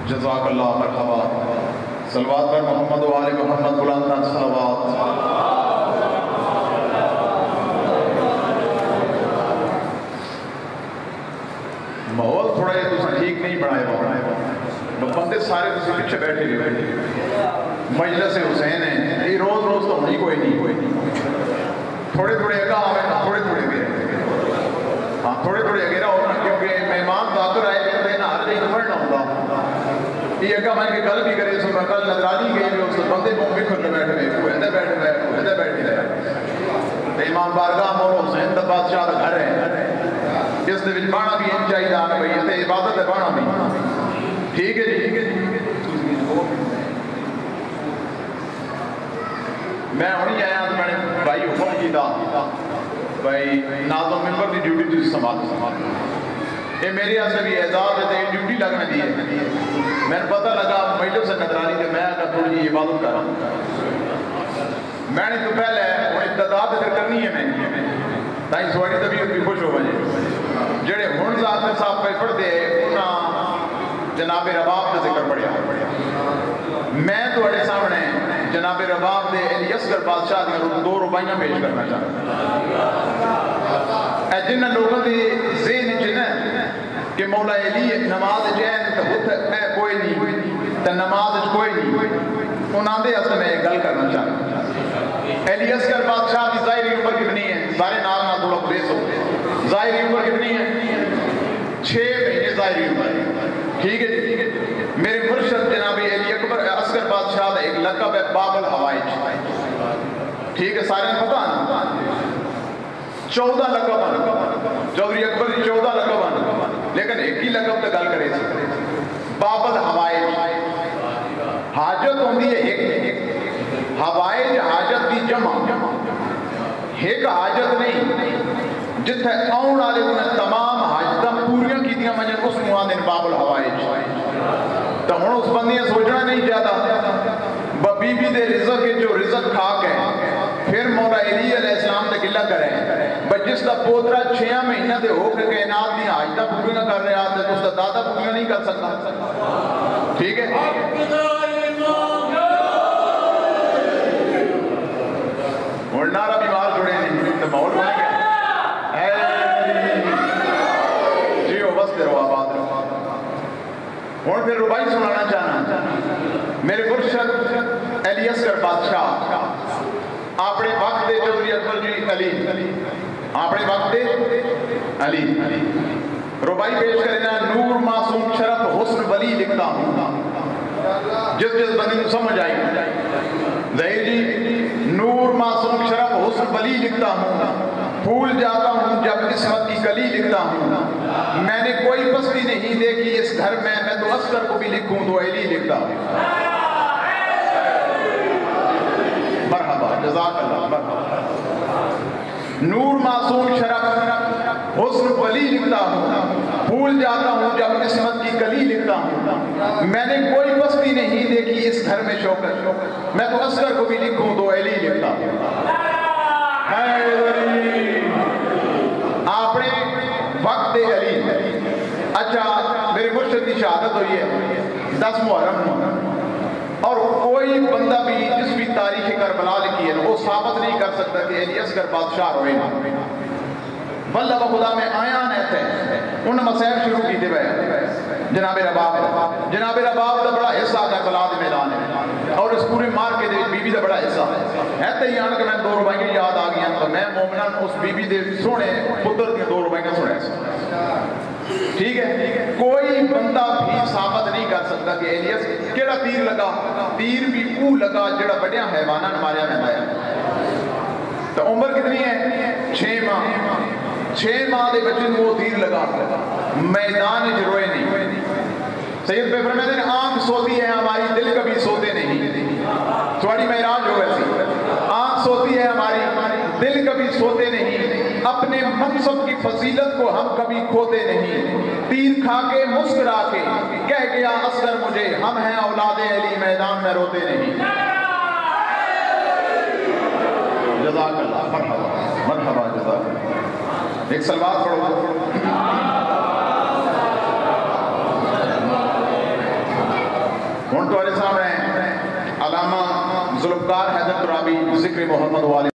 जज़ाकल्लाह मरहबा। सलवात पर मोहम्मद व आले मोहम्मद बुलंद सलवात। माहौल थोड़ा जिहा तुसीं ठीक नहीं बनाया, बंदे सारे तुसीं पिछे बैठे हुए। मजलिस हुसैन है, ये रोज रोज तो होनी कोई नहीं, थोड़े थोड़े अगा आवे ना, थोड़े थोड़े अगे, हाँ थोड़े थोड़े अगेरा हो ना, क्योंकि मेहमान तो आकर आए कहते ना हर दिन पढ़ना होता। ये अगा मैं गल भी करे सो मैं कल नजरानी गई उस बंदे को बिखर के बैठ गए, इधर बैठ गए, इधर बैठ गए। इमाम बारगाह मोर हुसैन दा बादशाह का घर है, इस दे विच बाणा भी इन चाहिए ना भाई, इत्थे इबादत है बाणा भी। ठीक है जी, मैं हुणी आया तो मैंने भाई हुक्म किया भाई नाज़ो मिंबर की ड्यूटी तुम संभाल, ये मेरे आसे भी एजाज है, ड्यूटी लगने दी है। मैंने पता लगा मजलिस से नजरानी तो मैं थोड़ी जी इबादत करा, मैंने तो पहले इब्तिदा फिर करनी है मैं ताई थोड़ी तबीयत भी खुश हो वजे। जेड़े हुण ज़ात साहब पे पढ़ते उन्हें जनाब रबाब का जिक्र पढ़िया, मैं थोड़े सामने जनाब रबाब के अली असगर बादशाह दी दो रुबाइयां पेश करना चाहता। जिन्होंने लोगों के ज़हन च न कि मौला अली नमाज जैन तो है कोई नहीं तो नमाज कोई नहीं, उन्होंने अस मैं गल करना चाहता। अली असगर बादशाह की ज़ाहिरी उम्र कितनी है? सारे नाम ना थोड़ा प्लेस हो, ज़ाहिरी उम्र कितनी है? 6 महीने ज़ाहिरी उम्र। ठीक है जी, मेरे मुर्शद जनाब अली अकबर असगर बादशाह का एक लकब है बाबल हवाइज। ठीक है, सारे पता ना 14 लकब चौधरी अकबर की 14 लकब, लेकिन एक ही लकब तो गल करे बाबल हवाइज। हाजत होती है एक, हवाइज हाजत की जमा, एक हाजत नहीं जिथे आने वाले उन्हें तमाम हाजत पूरियां कीतियां वजन उस आते बाबुल हवाइज। तो हुण उस बंदी सोचना नहीं चाहता बीबी दे रिज़क जो रिज़क खा के फिर मौला अली अलैहिस्सलाम ते गिला करे जिसका पोतरा 6 महीने के होकर कायनात दी हाजत पूरियां कर रहा है तो उसका दादा पूरियां नहीं कर सकता। ठीक है, हुण नारा बीमार जुड़े नहीं तो माहौल बन गया जी, हो बस तेरो आबाद रहो। हुण फिर रुबाई सुनाना चाहना। मेरे मुर्शद अली असगर बादशाह अपने वक्त दे चौधरी अकबर जी अली, अपने वक्त दे अली रुबाई पेश करना। नूर मासूम शरफ हुस्न वली लिखता हूँ, जिस जिस बंदी को समझ आई जहीर जी। नूर मासूम शरफ हुस्न वली लिखता हूँ, भूल जाता हूँ जब किस्मत की कली लिखता हूँ। मैंने कोई पस्ती नहीं देखी इस घर में, मैं तो असगर को भी लिखूं तो अली लिखता हूँ। मरहबा, जज़ाकल्लाह मरहबा। नूर मासूम शरफ हुस्न वली लिखता हूँ, भूल जाता हूँ जब किस्मत की कली लिखता हूँ। मैंने कोई पस्ती नहीं देखी इस घर में शौकत, मैं तो असगर को भी लिखूं तो अली लिखता हूँ। आपने वक्त अली। अच्छा, मेरे मुर्शिद की शहादत हुई है 10 मुहर्रम, और कोई बंदा भी जिस भी तारीख करबला लिखी है वो साबित नहीं कर सकता कि अली असगर बादशाह रोए ना। वल्लाह व खुदा में आया न थे उन मसैब शुरू किए हुए जनाब रबाब का बड़ा हिस्सा करबला के मैदान है, और इस पूरे मार्के के बीबी का बड़ा हिस्सा है। तो ही आन के मैं 2 रुबाइयां याद आ गई तो मैं मोमना उस बीबी के सोने पुत्र दी 2 रुबाइयां सुने। ठीक है, कोई बंदा भी साबित नहीं कर सकता कि एलियस केड़ा तीर लगा, तीर भी वो लगा जो बड़िया हैवाना मारिया जाता है। तो उम्र कितनी है? 6 माह। 6 माह के बच्चे वो तीर लगा मैदान च रोए नहीं। सैयद पे फरमाते हैं आंख सोती है हमारी, दिल कभी सोते नहीं। थोड़ी महराज हो वैसी, आंख सोती है हमारी, दिल कभी सोते नहीं। अपने मनसब की फजीलत को हम कभी खोते नहीं। तीर खा के मुस्कुरा के कह गया असगर मुझे, हम हैं औलादे अली, मैदान में रोते नहीं। जज़ाकल्लाह मरहबा मरहबा जज़ाकल्लाह। एक सलवात पढ़ो। तुम्हारे सामने अलामा जुल्फ़कार हैदर तुराबी ज़िक्र मोहम्मद वाले